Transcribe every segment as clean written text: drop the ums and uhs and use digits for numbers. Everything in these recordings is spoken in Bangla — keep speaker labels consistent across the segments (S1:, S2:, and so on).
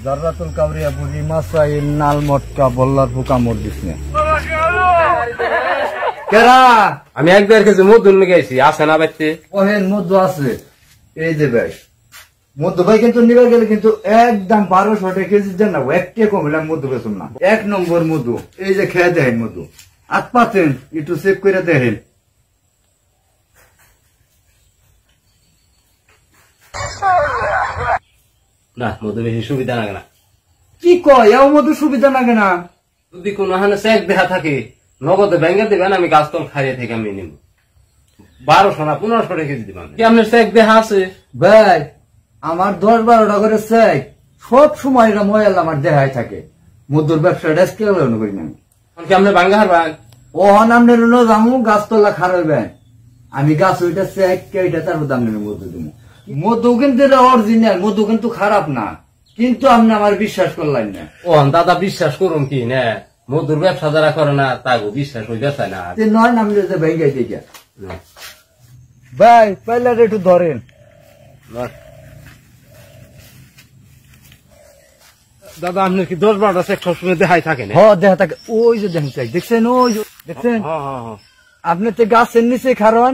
S1: জাররাতুল কাবরিয়া বুড়ি মাসাইল নাল মটকা বল্লার পোকা মর দিসনে কেরা
S2: আমি একবার কিছু মধু নিয়ে গেছি আছে না বাইতে
S1: ওহেন মধু আছে এই যে ভাই মধু ভাই কিন্তু নিবার গেলে কিন্তু একদম 1200 টাকা কেজি দেন না একটা কমলে মধু বেচুন না 1 নম্বর মধু এই যে খেয়ে দেখেন মধু আট পাচ্ছেন একটু চেক করে দেখেন
S2: না মধু বেশি সুবিধা লাগে না
S1: কি কয় এও মধু সুবিধা লাগে না
S2: যদি কোনো হানে চেক দেখা থাকে নগদে ব্যাংকে দিবেন আমি গাছতল খাইয়ে থেকে আমি নিব 1200 না 1500 টাকা কেজি দিবেন কি আপনার চেক দেখা আছে
S1: ভাই আমার 10-12টা করে চেক সব সময় এটা ময়াল আমার দেখায় থাকে মধুর ব্যবসাটা স্কেল করি না
S2: কি আপনি ভাঙ্গা হারবেন
S1: ও নামনে জামু গাছতলা খারাইবেন আমি গাছ ওইটা চেক কেইটা তার দাম নেব মধু দিব মধু কিন্তু অরিজিনাল মধু কিন্তু খারাপ না কিন্তু আপনি আমার বিশ্বাস করলেন না
S2: ও দাদা বিশ্বাস করুন কি না মধুর ব্যবসা যারা করে না তাকে বিশ্বাস হয়ে যাচ্ছে না
S1: নয় নামলে যে ভেঙ্গাই দিকে ভাই পয়লা একটু ধরেন
S2: দাদা আপনি কি 10-12টা চেক সবসময় দেখাই থাকেন
S1: দেখা থাকে ওই যে দেখছেন ওই দেখছেন আপনি তো গাছের নিচে খারান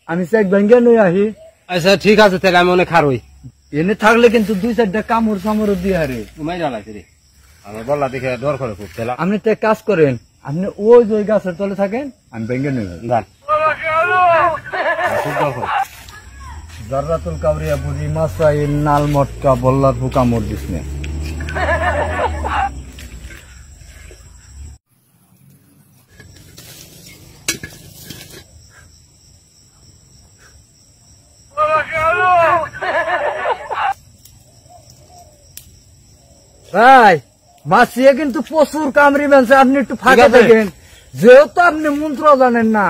S1: আমি চেক ভেঙ্গে নিয়ে আসি
S2: আচ্ছা ঠিক আছে তাহলে আমি অনেক খারই
S1: এনে থাকলে কিন্তু 2-4টা কামড় চামড় দিয়ে হারে
S2: তুমি জ্বালাইছে রে আমার বললা দেখে ডর করে খুব তেলা
S1: আপনি তো কাজ করেন আপনি ওই যে গাছের তলে থাকেন আমি ভেঙ্গে নিয়ে
S2: গান
S1: জাররাতুল কাবরিয়া বুড়ি মাসাইল নাল মটকা বল্লার পোকা মর দিসনে ভাই মাছিয়ে কিন্তু প্রচুর কামড়ি বেঁচে আপনি একটু ফাঁকা দেখেন যেহেতু আপনি মন্ত্র জানেন না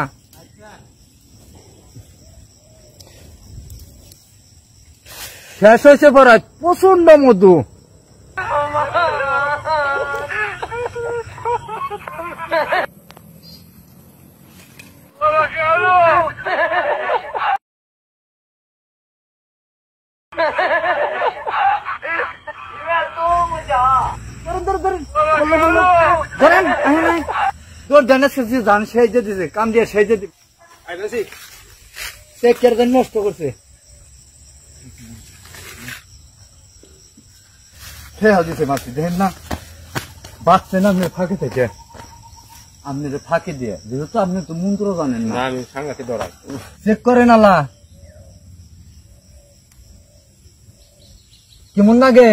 S1: শেষ হয়েছে পড়ায় প্রচন্ড মধু তোর জানাস জান সাহায্য দিছে কাম দিয়ে সাহায্য দিছে নষ্ট করছে দিছে মাছি দেখেন না বাচ্চা না আপনি ফাঁকে থেকে আপনি ফাঁকে দিয়ে যেহেতু আপনি তো মন্ত্র জানেন না
S2: আমি সাংঘাতিক ডরাই
S1: চেক করেন আলা কেমন লাগে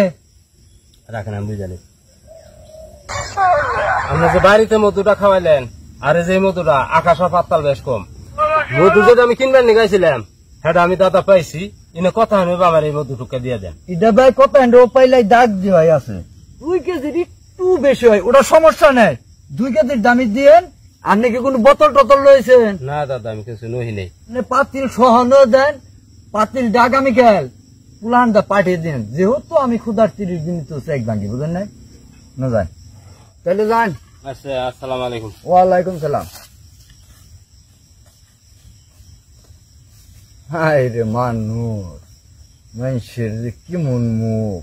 S2: রাখেন আমি জানি আপনি যে বাড়িতে মধুটা খাওয়াইলেন আর যে মধুটা আকাশ আর পাতাল বেশ কম মধু যেটা আমি কিনবেন নিগাইছিলাম সেটা আমি দাদা পাইছি ইনে কথা হবে আমার এই মধু টুকা দিয়ে দেন
S1: এটা ভাই কত পাইলাই দাগ দিয়ে আছে 2 কেজির একটু বেশি হয় ওটা সমস্যা নেই 2 কেজির দামি দিয়েন আপনি কি কোনো বোতল টতল লইছেন
S2: না দাদা আমি কিছু নহি নেই
S1: পাতিল সহনও দেন পাতিল ডাক আমি খেল পুলান দা পাঠিয়ে দিন যেহেতু আমি ক্ষুধার 30 দিন তো চেক ভাঙি বুঝেন নাই না যায় তাহলে যান
S2: আচ্ছা আসসালামু আলাইকুম
S1: ওয়ালাইকুম সালাম হায় রে মানুষ মানুষের যে কেমন মুখ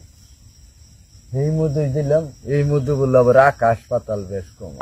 S1: এই মধু দিলাম এই মধু বললো আবার আকাশ পাতাল বেশ কম